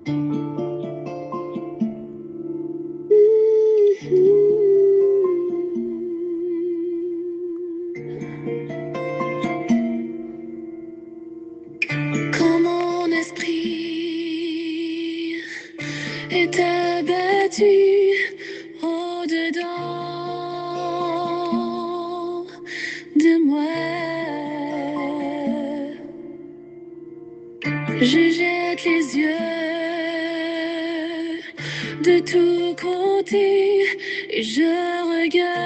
Quand mon esprit est abattu au-dedans de moi, je jette les yeux de tous côtés et je regarde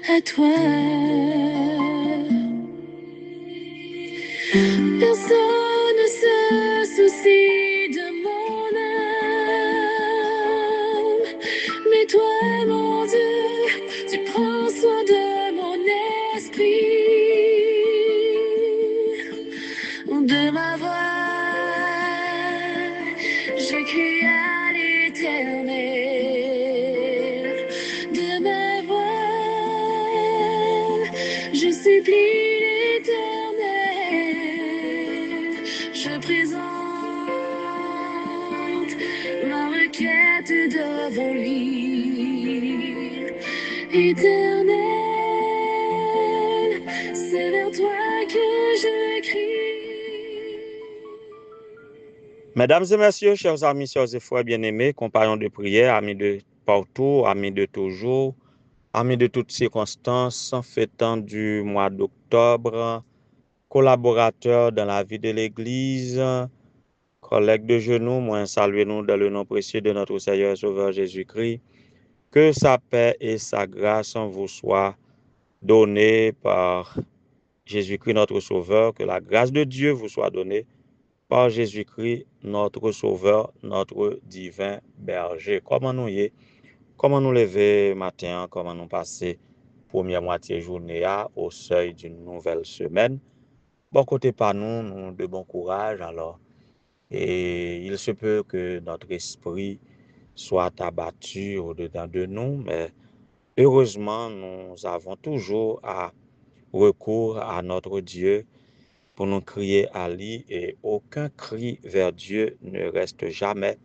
à toi. Personne ne se soucie de mon âme, mais toi, mon Dieu, tu prends soin de mon esprit, de ma voix. Je crie à l'Éternel, de ma voix. Je supplie l'Éternel, je présente ma requête devant lui. Éternel, c'est vers toi que je crie. Mesdames et messieurs, chers amis, chers et frères bien-aimés, compagnons de prière, amis de partout, amis de toujours, amis de toutes circonstances, fêtant du mois d'octobre, collaborateurs dans la vie de l'Église, collègues de genoux, moi saluez-nous dans le nom précieux de notre Seigneur et Sauveur Jésus-Christ. Que sa paix et sa grâce vous soient données par Jésus-Christ notre Sauveur, que la grâce de Dieu vous soit donnée par Jésus-Christ notre Sauveur, notre divin berger. Comment nous y est? Comment nous lever matin, comment nous passer première moitié journée au seuil d'une nouvelle semaine. Bon côté par nous, nous de bon courage alors. Et il se peut que notre esprit soit abattu au-dedans de nous, mais heureusement, nous avons toujours recours à notre Dieu pour nous crier à lui et aucun cri vers Dieu ne reste jamais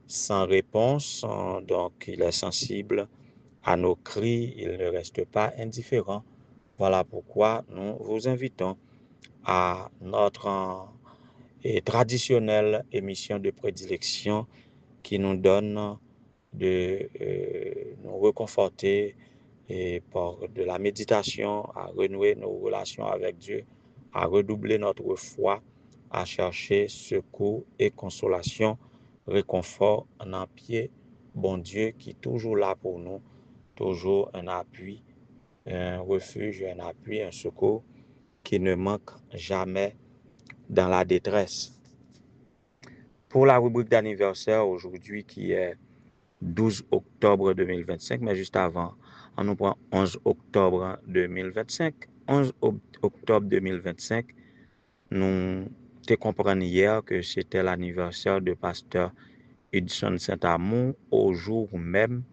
sans réponse. Donc, il est sensible à nos cris, il ne reste pas indifférent. Voilà pourquoi nous vous invitons à notre traditionnelle émission de prédilection qui nous donne de nous réconforter et par de la méditation à renouer nos relations avec Dieu, à redoubler notre foi, à chercher secours et consolation, réconfort en un pied, bon Dieu qui est toujours là pour nous, toujours un appui, un refuge, un appui, un secours qui ne manque jamais dans la détresse. Pour la rubrique d'anniversaire aujourd'hui qui est 12 octobre 2025, mais juste avant, on nous prend 11 octobre 2025. 11 octobre 2025, nous te comprenons hier que c'était l'anniversaire de pasteur Hudson Saint-Amour, au jour même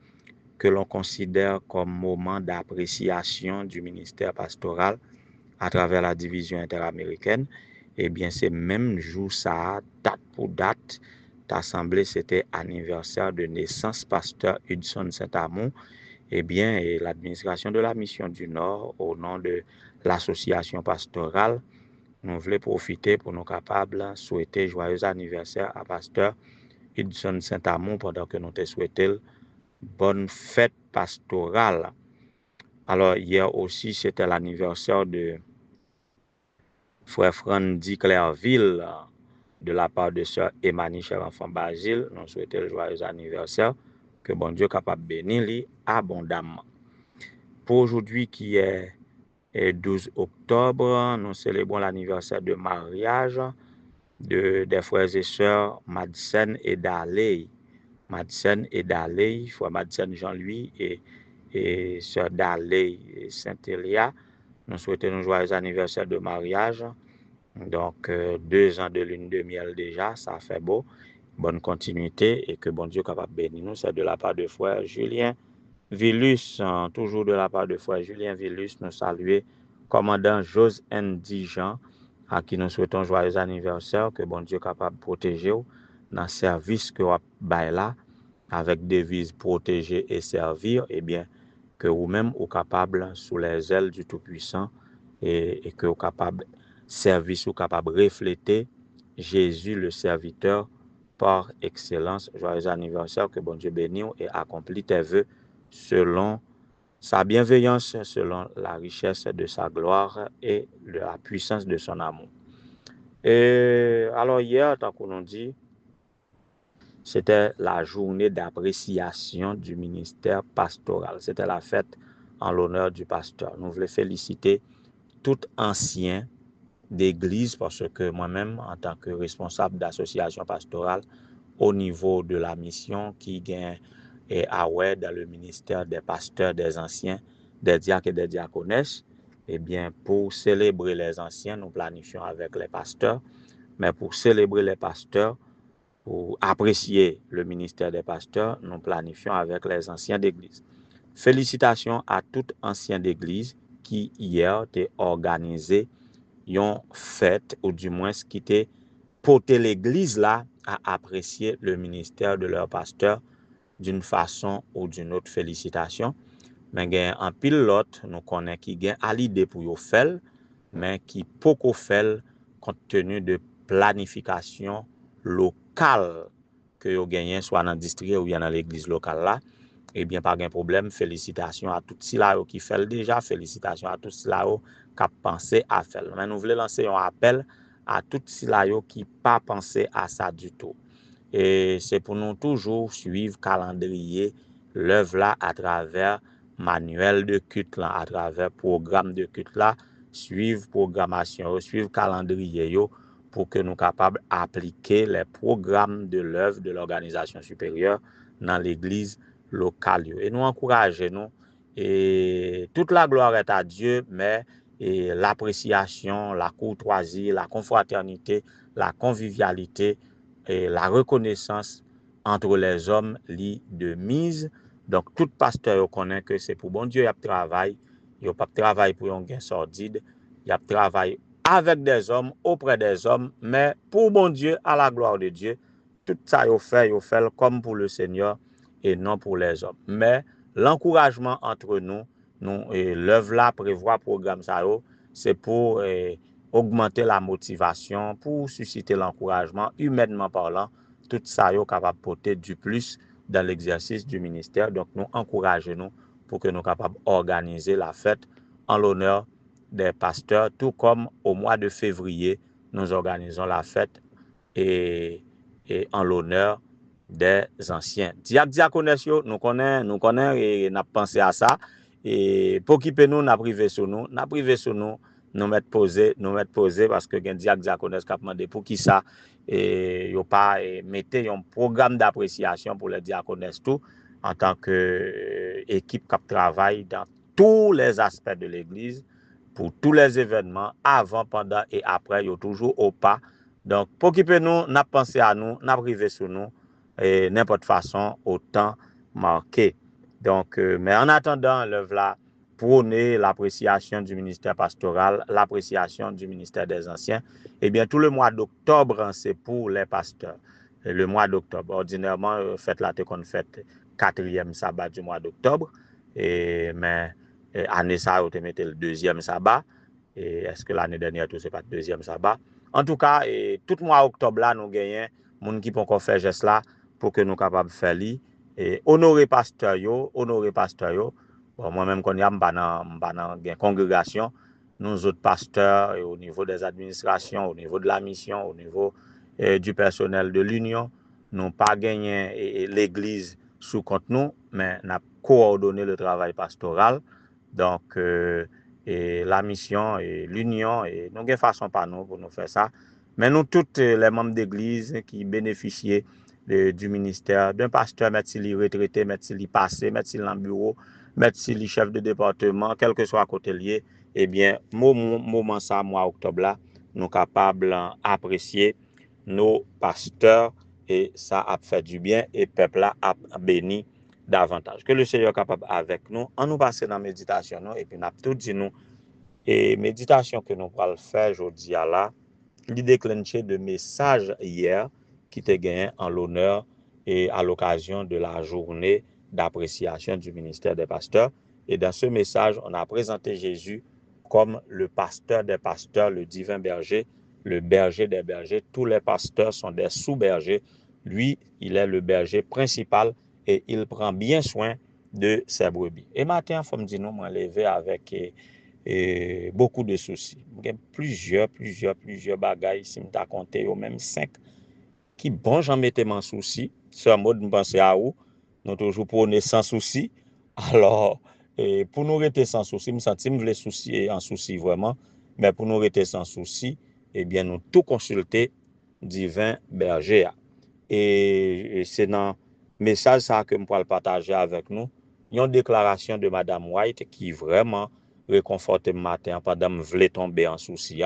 que l'on considère comme moment d'appréciation du ministère pastoral à travers la division interaméricaine. Eh bien, c'est même jour ça, date pour date, assemblée, c'était anniversaire de naissance pasteur Hudson Saint-Amour. Eh bien, et l'administration de la mission du Nord, au nom de l'association pastorale, nous voulons profiter pour nous capables souhaiter joyeux anniversaire à pasteur Hudson Saint-Amour pendant que nous te souhaitons bonne fête pastorale. Alors, hier aussi, c'était l'anniversaire de frère Frandy Clairville, de la part de sœur Emmanuel, cher enfant Basile. Nous souhaitons le joyeux anniversaire. Que bon Dieu capable de bénir lui abondamment. Pour aujourd'hui qui est 12 octobre, nous célébrons l'anniversaire de mariage des frères et sœurs Madsen et Daley. Madsen et Daley, frère Madsen Jean-Louis et sœur Daley Saint-Elia. Nous souhaitons un joyeux anniversaire de mariage. Donc, 2 ans de lune de miel déjà, ça fait beau. Bonne continuité et que bon Dieu capable bénir nous. C'est de la part de frère Julien Villus, toujours de la part de frère Julien Villus, nous saluer commandant José N. Dijan à qui nous souhaitons joyeux anniversaire, que bon Dieu capable de protéger dans le service que vous avez là, avec devise protéger et servir, eh bien, que vous-même vous capable sous les ailes du Tout-Puissant et que vous capable service ou capable refléter Jésus le serviteur par excellence. Joyeux anniversaire, que bon Dieu bénisse et accomplit tes vœux selon sa bienveillance, selon la richesse de sa gloire et la puissance de son amour. Et alors hier, tant qu'on nous dit, c'était la journée d'appréciation du ministère pastoral. C'était la fête en l'honneur du pasteur. Nous voulons féliciter tout ancien d'église parce que moi-même, en tant que responsable d'association pastorale au niveau de la mission qui gagne et dans le ministère des pasteurs, des anciens, des diacres et des diaconesses, eh bien, pour célébrer les anciens, nous planifions avec les pasteurs, mais pour célébrer les pasteurs, pour apprécier le ministère des pasteurs, nous planifions avec les anciens d'église. Félicitations à tout ancien d'église qui hier a organisé une fête, ou du moins qui était porté l'église là à apprécier le ministère de leur pasteur d'une façon ou d'une autre. Félicitations. Mais il y a un pilote, nous connaissons qui gagne à l'idée pour yo faire, mais qui beaucoup fait compte tenu de planification locale que vous gagnez soit dans le district ou bien dans l'église locale là. Eh bien, pas de problème. Félicitations à tous ceux qui fait déjà. Félicitations à tous ceux qui pensé à faire. Mais nous voulons lancer un appel à tous ceux qui n'ont pas pensé à ça du tout. Et c'est pour nous toujours suivre calendrier, l'œuvre là à travers manuel de culte là, à travers programme de culte là, suivre programmation, suivre calendrier yo, pour que nous capables d'appliquer les programmes de l'œuvre de l'organisation supérieure dans l'église locale. Et nous encourageons, et toute la gloire est à Dieu, mais l'appréciation, la courtoisie, la confraternité, la convivialité et la reconnaissance entre les hommes lit de mise. Donc, tout pasteur connaît que c'est pour bon Dieu, il y a travail. Il n'y a pas de travail pour un gain sordide. Il y a travail avec des hommes, auprès des hommes, mais pour bon Dieu, à la gloire de Dieu. Tout ça, il fait comme pour le Seigneur et non pour les hommes. Mais l'encouragement entre nous et l'œuvre là prévoit programme ça, c'est pour augmenter la motivation, pour susciter l'encouragement, humainement parlant, tout ça est capable de porter du plus dans l'exercice du ministère. Donc, nous encourageons pour que nous soyons capables d'organiser la fête en l'honneur des pasteurs, tout comme au mois de février, nous organisons la fête et en l'honneur des anciens. Diaconesse, nous connaissons et nous pensé à ça. Et pour qui peut nous, nous privé sur nous, nous mettre posé parce que gen diaconesse qui a demandé pour qui ça et yo pas mettez un programme d'appréciation pour les diaconesses tout en tant que équipe qui travaille dans tous les aspects de l'église pour tous les événements avant, pendant et après, yo toujours au pas. Donc pour qui peut nous, n'a pensé à nous, n'a privé sur nous et n'importe façon au temps marqué. Donc mais en attendant l'œuvre là prôner l'appréciation du ministère pastoral, l'appréciation du ministère des anciens. Eh bien, tout le mois d'octobre, c'est pour les pasteurs. Et le mois d'octobre, ordinairement, fête là, qu'on fait 4e sabbat du mois d'octobre. Mais année ça, on te mettait le 2e sabbat. Et est-ce que l'année dernière, tout c'est pas le 2e sabbat? En tout cas, tout le mois d'octobre là, nous gagnons, moun qui peut encore faire geste là pour que nous capables de faire li. Et honorer pasteur yo. Bon, moi-même, quand je suis dans une congrégation, nous autres pasteurs, au niveau des administrations, au niveau de la mission, au niveau du personnel de l'union, nous n'avons pas gagné l'église sous compte nous, mais nous avons coordonné le travail pastoral. Donc, la mission et l'union, et nous avons façon par nous pour nous faire ça. Mais nous, tous les membres d'église qui bénéficiaient du ministère d'un pasteur, mettre retraité, mettre passé, mettre dans le bureau, mettre si chef de département, quel que soit côté lié, eh bien, moment ça, mois octobre là, nous capables d'apprécier nos pasteurs et ça a fait du bien et le peuple là a béni davantage. Que le Seigneur est capable avec nous, en nous passer dans la méditation et puis nous tout dit nous et méditation que nous allons faire aujourd'hui là, il déclenché de messages hier qui étaient gagnés en l'honneur et à l'occasion de la journée d'appréciation du ministère des pasteurs. Et dans ce message, on a présenté Jésus comme le pasteur des pasteurs, le divin berger, le berger des bergers. Tous les pasteurs sont des sous-bergers. Lui, il est le berger principal et il prend bien soin de ses brebis. Et matin, il faut me dire, nous, m'en lever avec beaucoup de soucis. Il y a plusieurs bagailles, si je compté, au même 5, qui bon, j'en mettais mon souci. C'est un mode de penser à où, nous toujours prôner sans souci. Alors, pour nous rester sans souci, je me sens les soucis en souci vraiment, mais pour nous rester sans souci, eh bien, nous tout consulter divin berger. Et c'est dans le message ça que je pourrais partager avec nous. Il y a une déclaration de Madame White qui vraiment réconforte le matin pendant que je voulais tomber en souci.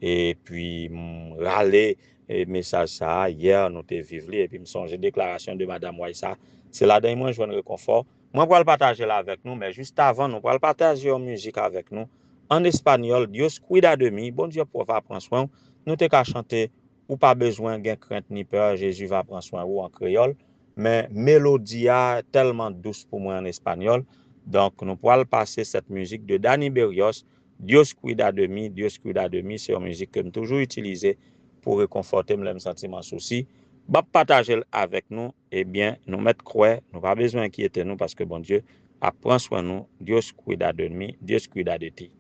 Et puis, râler le message ça. Hier, nous avons vécu et puis, je me songe déclaration de Madame White ça. C'est là que moi, je veux un réconfort. Moi, je vais le partager là avec nous, mais juste avant, nous allons partager une musique avec nous. En espagnol, Dios cuida de mí, bon Dieu pour prendre soin. Nous t'es qu'à chanter ou pas besoin de crainte ni peur, Jésus va prendre soin ou en créole, mais mélodie est tellement douce pour moi en espagnol. Donc, nous pourrons passer cette musique de Dani Berrios, Dios cuida de mí, Dios cuida de mí, c'est une musique que j'ai toujours utilisée pour réconforter mes sentiments soucis. Bah, partager avec nous, eh bien, nous mettre croix, nous pas besoin d'inquiéter nous parce que bon Dieu prend soin de nous, Dios cuida de mí, Dios cuida de ti.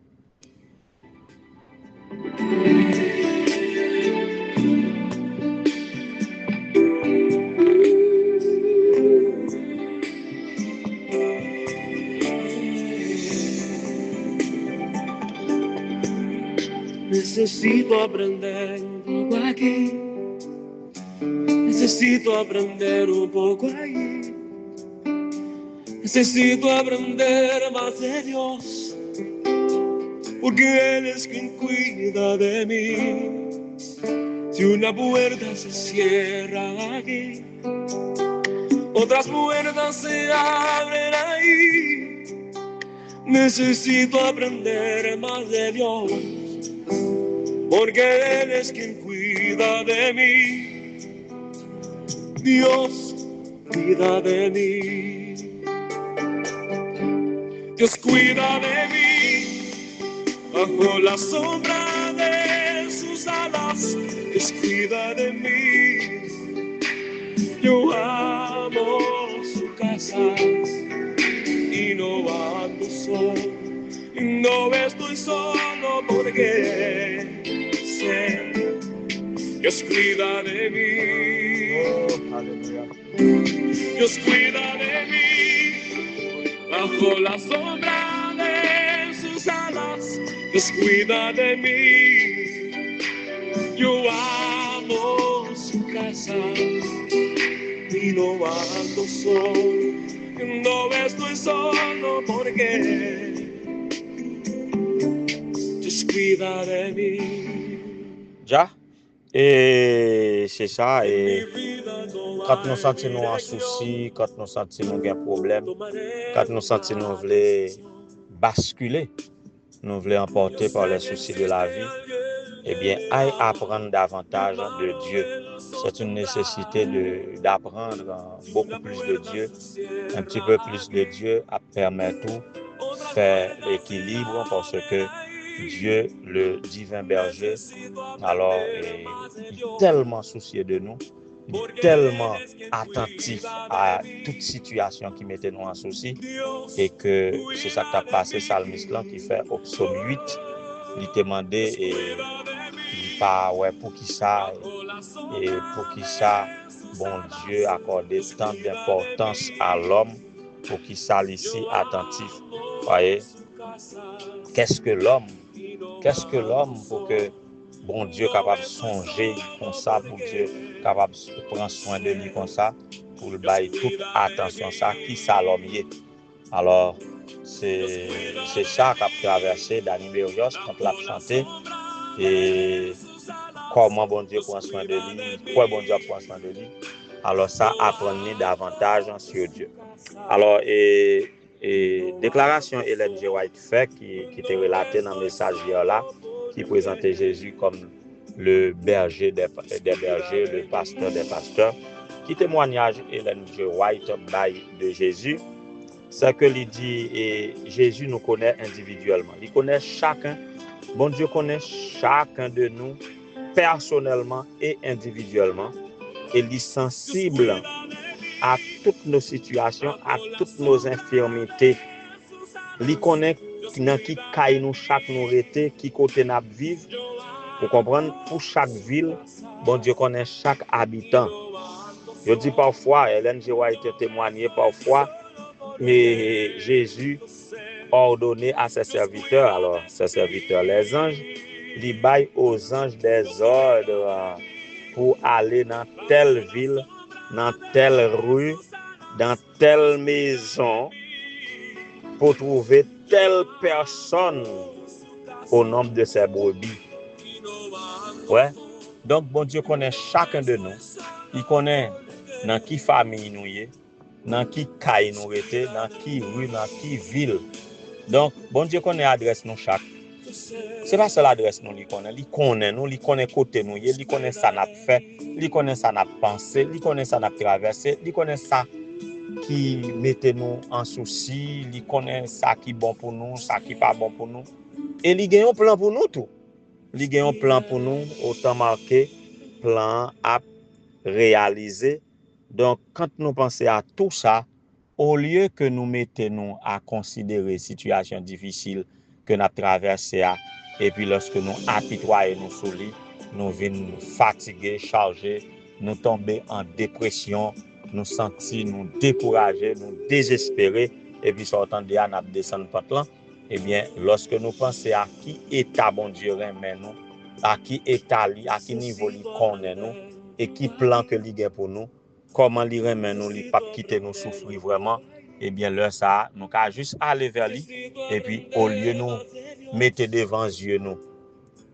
Necesito aprender un poco aquí, necesito aprender un poco allí, necesito aprender más de Dios, porque Él es quien cuida de mí. Si una puerta se cierra aquí, otras puertas se abren ahí. Necesito aprender más de Dios, porque Él es quien cuida de mí. Dios cuida de mí. Dios cuida de mí bajo la sombra de sus alas. Dios cuida de mí. Yo amo su casa y no ando solo. No estoy solo porque sé Dios cuida de mí. Dios cuida de mí bajo la sombra de sus alas. Dios cuida de mí. Yo amo su casa y no ando solo. No estoy solo porque Dios cuida de mí. Ja, et c'est ça, et quand nous sentons nous en souci, quand nous sentons nous un problème, quand nous sentons nous voulons basculer, nous voulons emporter par les soucis de la vie, eh bien, aille apprendre davantage de Dieu. C'est une nécessité d'apprendre beaucoup plus de Dieu, un petit peu plus de Dieu à permettre tout faire l'équilibre parce que Dieu, le divin berger, alors est tellement soucieux de nous, tellement attentif à toute situation qui mettait nous en souci, et que c'est ça qui a passé Psalmiste qui fait au psaume 8, il demandait et il pas ouais pour qui ça et pour qui ça bon Dieu accordé tant d'importance à l'homme, pour qui ça ici attentif. Voyez, qu'est-ce que l'homme? Qu'est-ce que l'homme pour que bon Dieu capable de songer comme ça, pour Dieu capable de prendre soin de lui comme ça, pour le bailler toute attention ça, qui ça l'homme y est. Alors, c'est ça qu'a traversé Dani Berrios quand l'a chanté, et comment bon Dieu prend soin de lui, quoi bon Dieu prend soin de lui. Alors ça apprendre davantage sur Dieu. Alors, et déclaration Ellen G. White fait qui était relatée dans le message hier là, qui présentait Jésus comme le berger des bergers, le pasteur des pasteurs, qui témoignage Ellen G. White de Jésus, c'est que il dit, et Jésus nous connaît individuellement. Il connaît chacun, bon Dieu connaît chacun de nous personnellement et individuellement, et il est sensible à toutes nos situations, à toutes nos infirmités. Il connaît dans qui caille nous chaque nous rete, qui côté nous vivre. Vous comprenez? Pour chaque ville, bon Dieu connaît chaque habitant. Je dis parfois, Ellen G. White témoigné parfois, mais Jésus ordonné à ses serviteurs, alors ses serviteurs, les anges, il baille aux anges des ordres pour aller dans telle ville, dans telle rue, dans telle maison, pour trouver telle personne au nombre de ses brebis. Ouais. Donc, bon Dieu connaît chacun de nous. Il connaît dans qui famille nous y est, dans qui caille nous était, dans qui rue, dans qui ville. Donc, bon Dieu connaît l'adresse nous chaque. C'est pas seule adresse nous, il connaît nous, il connaît côté nous, il connaît ça n'a fait, il connaît ça n'a pensé, il connaît ça n'a traversé, il connaît ça qui mettait nous en souci, il connaît ça qui est bon pour nous, ça qui pas bon pour nous. Et il gagne un plan pour nous tout. Il gagne un plan pour nous, autant marqué, plan à réaliser. Donc, quand nous pensons à tout ça, au lieu que nous mettons à considérer situation difficile que nous traversée, et puis lorsque nous apitoyons nous sous lit, nous venons fatigués, chargés, nous tomber en dépression, nous sentir nous découragés, nous désespérés, et puis sortant de là, nous descendons pente là. Eh bien, lorsque nous pensons à qui état bon Dieu remet nous, à qui état à qui niveau il connaît nous, et qui plan que il gagne pour nous, comment il remet nous, il pas quitter nous souffrir vraiment, eh bien, là, ça, nous avons juste aller vers lui, et puis, au lieu de nous mettre devant yeux nous,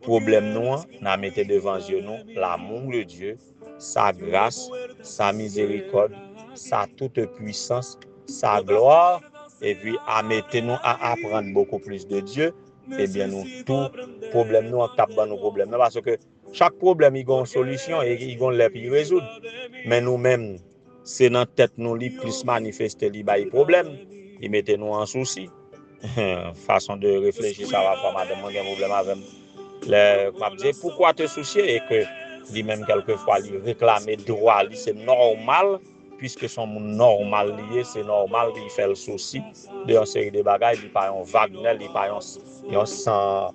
problème nous, nous mettons devant yeux nous l'amour de Dieu, sa grâce, sa miséricorde, sa toute puissance, sa gloire, et puis à mettre nous à apprendre beaucoup plus de Dieu, eh bien nous tout problème nous on tape dans nos problèmes parce que chaque problème il a une solution et il a les puis résoudre. Mais nous-mêmes c'est dans tête nous li plus manifester li ba problème, il mettait nous en souci. Façon de réfléchir ça va pas madame moi un problème avec m'a dit pourquoi te soucier et que lui-même quelquefois il réclamer droit, c'est normal. Puisque son monde normal lié, c'est normal, il fait le souci de une série de bagages, il pas un Wagner, il pas un sans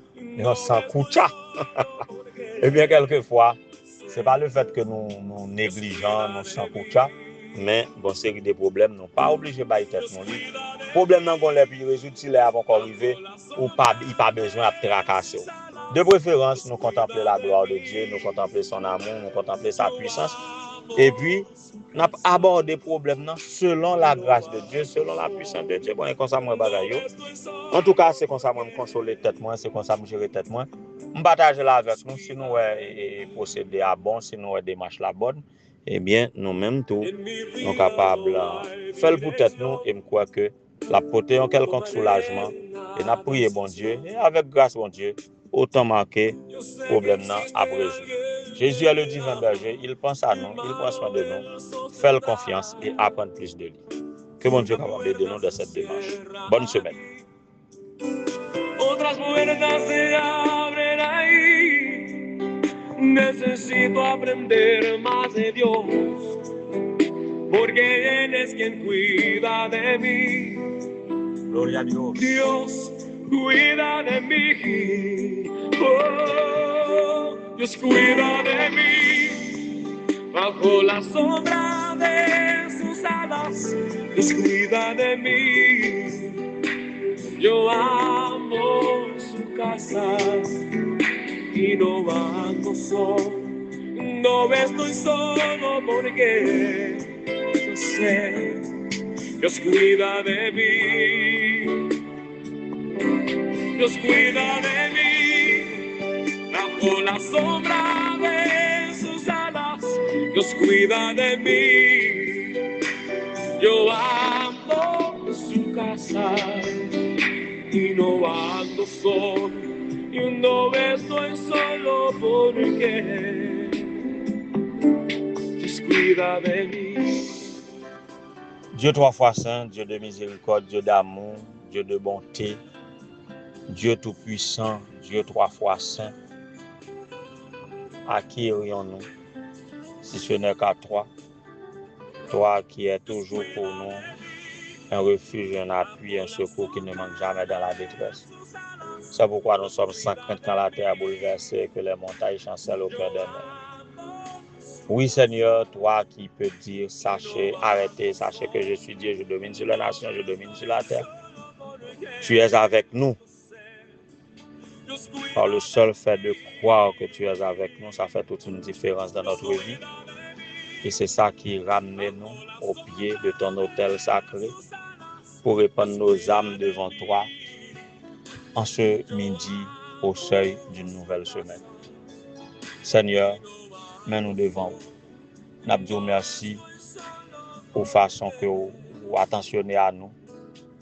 Koucha. Et bien, quelquefois, c'est pas le fait que nous négligeons, nous sans Koucha, mais bon, série de problèmes, nous pas obligés de tête nous. Problème non qu'on les puis résoudre s'il est avant qu'arriver ou pas, il pas besoin de tracasser. De préférence, nous contempler la gloire de Dieu, nous contempler son amour, nous contempler sa puissance. Et puis, nous avons abordé le problème selon la grâce de Dieu, selon la puissance de Dieu. Bon, et comme ça, moi, en tout cas, c'est comme ça, moi, je consoler tête moi, c'est comme ça, je gérer tête moi. Je partage là avec nous, si nous procéder à bon, si nous démarche la bonne, eh bien, nous-mêmes, tout, nous sommes capables de faire pour tête nous, et je crois que la porter en quelconque soulagement, et nous prions, bon Dieu, et avec grâce, bon Dieu, autant marqué, problème à résoudre. Jésus est le divin berger, il pense à nous, il prend soin de nous, fait confiance et apprendre plus de lui. Que mon Dieu capable d'aider nous dans cette démarche. Bonne semaine. Otras puertas se abren ahí. Necesito aprender más de Dios, porque Él es quien cuida de mí. Gloria a Dios. Dios cuida de mí. Oh, Dios cuida de mí. Bajo la sombra de sus alas, Dios cuida de mí. Yo amo su casa y no ando solo. No estoy solo porque yo sé, Dios cuida de mí. Dios cuida de mí. Bajo la sombra de sus alas, Dios cuida de mí. Yo amo su casa y no ando solo, no estoy solo porque descuida de mí. Dieu trois fois saint, Dieu de miséricorde, Dieu d'amour, Dieu de bonté, Dieu tout-puissant, Dieu trois fois saint, à qui irions-nous si ce n'est qu'à toi, toi qui es toujours pour nous un refuge, un appui, un secours qui ne manque jamais dans la détresse. C'est pourquoi nous sommes sans crainte quand la terre est bouleversée et que les montagnes chancellent au cœur des mers. Oui, Seigneur, toi qui peux dire, sachez, arrêtez, sachez que je suis Dieu, je domine sur les nations, je domine sur la terre. Tu es avec nous. Par le seul fait de croire que tu es avec nous, ça fait toute une différence dans notre vie. Et c'est ça qui ramène nous au pied de ton autel sacré pour répandre nos âmes devant toi en ce midi au seuil d'une nouvelle semaine. Seigneur, mets-nous devant vous. Nous disons merci pour la façon que vous attentionnez à nous.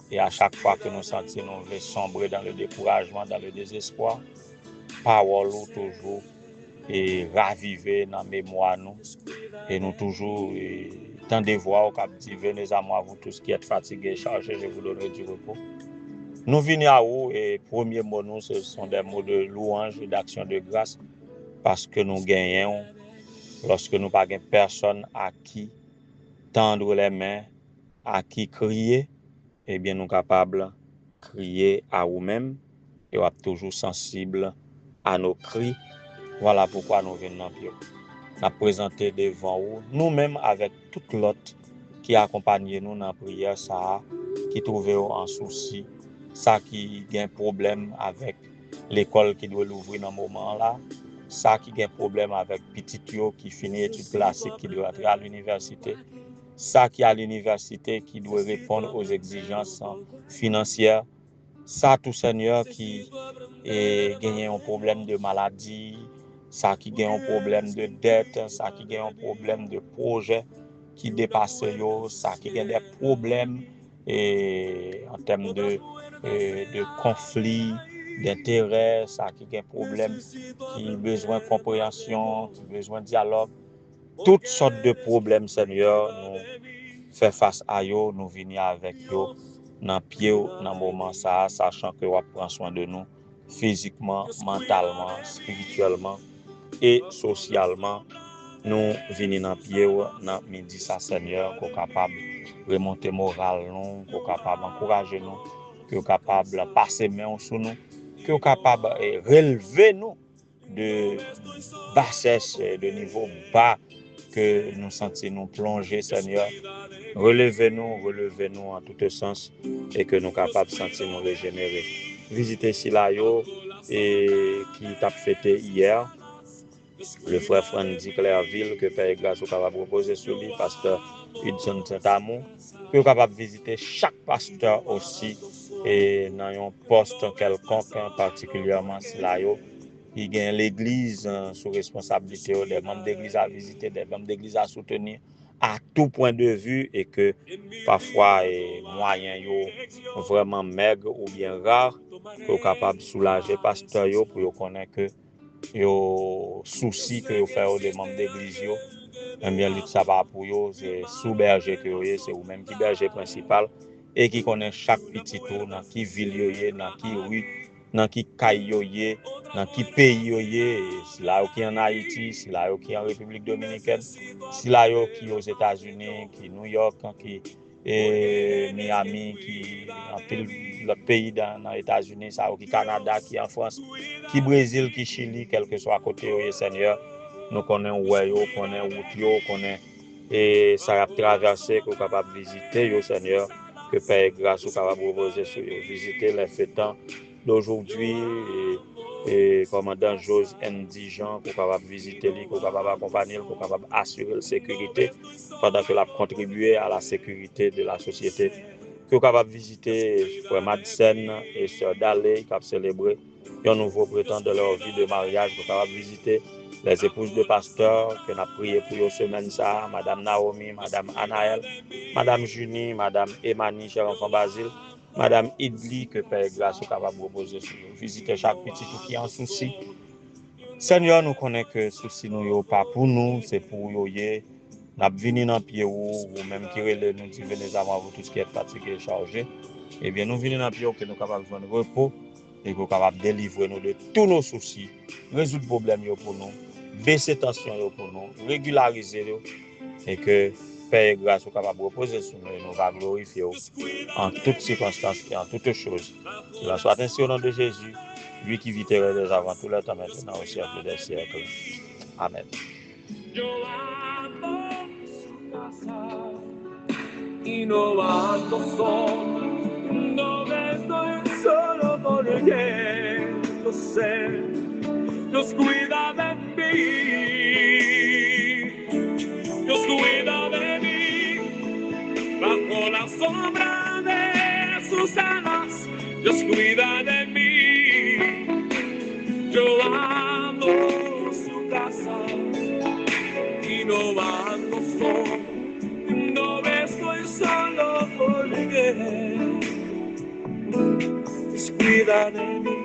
Et à chaque fois que nous sentons nous sombrer dans le découragement, dans le désespoir, parole toujours et raviver dans la mémoire nous. Et nous toujours tant de voix au cap dit venez à moi vous tous qui êtes fatigués, chargés, je vous donnerai du repos. Nous venons à vous et premiers mots nous ce sont des mots de louange et d'action de grâce parce que nous gagnons lorsque nous n'avons pas personne à qui tendre les mains, à qui crier, eh bien nous sommes capables de crier à vous-même et nous sommes toujours sensibles à nos cris. Voilà pourquoi nous venons dans Dieu. Nous présenter devant vous, nous-mêmes avec toute l'autre qui accompagne nous dans la prière, ça, qui trouve en souci, ça qui a un problème avec l'école qui doit l'ouvrir dans ce moment-là, ça qui a un problème avec petit yo qui finit études classiques qui doit entrer à l'université, ça qui est à l'université qui doit répondre aux exigences financières, ça tout Seigneur qui gagne un problème de maladie, ça qui gagne un problème de dette, ça qui gagne un problème de projet qui dépasse yo, ça qui gagne des problèmes en termes de conflit, d'intérêt, ça qui gagne problème qui a besoin de compréhension, qui a besoin de dialogue. Toutes sortes de problèmes, Seigneur, nous faisons face à eux, nous venons avec eux, dans pied, dans le moment ça, sachant que vous prenez soin de nous, physiquement, mentalement, spirituellement et socialement. Nous venons dans pied, dans midi ça, Seigneur, qu'on est capable de remonter moral, nous, qu'on est capable d'encourager nous, qu'on est capable de passer main sur nous, qu'on est capable de relever nous de bassesse, de niveau bas que nous sentons nous plonger, Seigneur. Relevez-nous en tout sens et que nous sommes capables de sentir nous régénérer. Visitez Silayo et qui t'a fêté hier, le frère Frandy Clairville, que Père Grâce est capable de reposer sur lui, pasteur Hudson Saint-Amour, que est capable de visiter chaque pasteur aussi et dans un poste quelconque, particulièrement Silayo. Il y a l'église sous responsabilité, des membres d'église à visiter, des membres d'église à soutenir à tout point de vue et que parfois moyens vraiment maigres ou bien rares pour capable de soulager pasteur pour connaître que yo souci que yo fait des membres d'église yo bien lutte ça va pour yo c'est sous berger que yo c'est ou même qui berger principal et qui connaît chaque petit tour dans qui ville yo dans qui rue dans qui caille yo dans qui pays yo si là qui en Haïti si là qui en République Dominicaine si là qui aux États-Unis qui New York qui Miami qui en pile le pays dans les États-Unis ça qui Canada qui en France qui Brésil qui Chili quel que soit côté yo Seigneur nous connaissons ouais yo connaît route yo connaît et ça a traversé qu'on capable visiter yo Seigneur que Père grâce ou capable reposer sur visiter les fêtants d'aujourd'hui et commandant Jose Ndijan pour capable visiter lui pour capable accompagner pour capable assurer la sécurité pendant que l'a contribué à la sécurité de la société que capable visiter frère Madsen et sœur Dalé qui a célébré un nouveau prétendant de leur vie de mariage pour capable visiter les épouses de pasteurs que nous avons prié pour eux semaine ça, Madame Naomi, Madame Anaël, Madame Junie, Madame Emani, cher enfant Basile, Madame Idli, que Père Grâce est capable de reposer sur nous. Visiter chaque petit qui est en souci. Seigneur, nous connaissons que souci nous n'est pas pour nous, c'est pour nous. Nous avons venu dans le pied ou même qui relève nous dit venez avant vous tout ce qui est fatigué et chargé. Eh bien, nous venons dans le pied que nous sommes capables de faire repos et que nous sommes capables de délivrer nous de tous nos soucis, résoudre les problèmes pour nous, baisser la tension pour nous, régulariser nous et que Père et grâce soit capable de reposer sur nous et nous va glorifier en toutes circonstances et en toutes choses. Cela soit ainsi au nom de Jésus, lui qui vit et règne avant tout le temps maintenant au siècle des siècles. Amen. Yo ando su casa y no ando solo, no estoy solo porque yo sé, Dios cuida de mí, Dios cuida de mí, bajo la sombra de sus alas, Dios cuida de mí, yo ando su casa. No ando solo, no estoy solo porque Dios cuida de mí.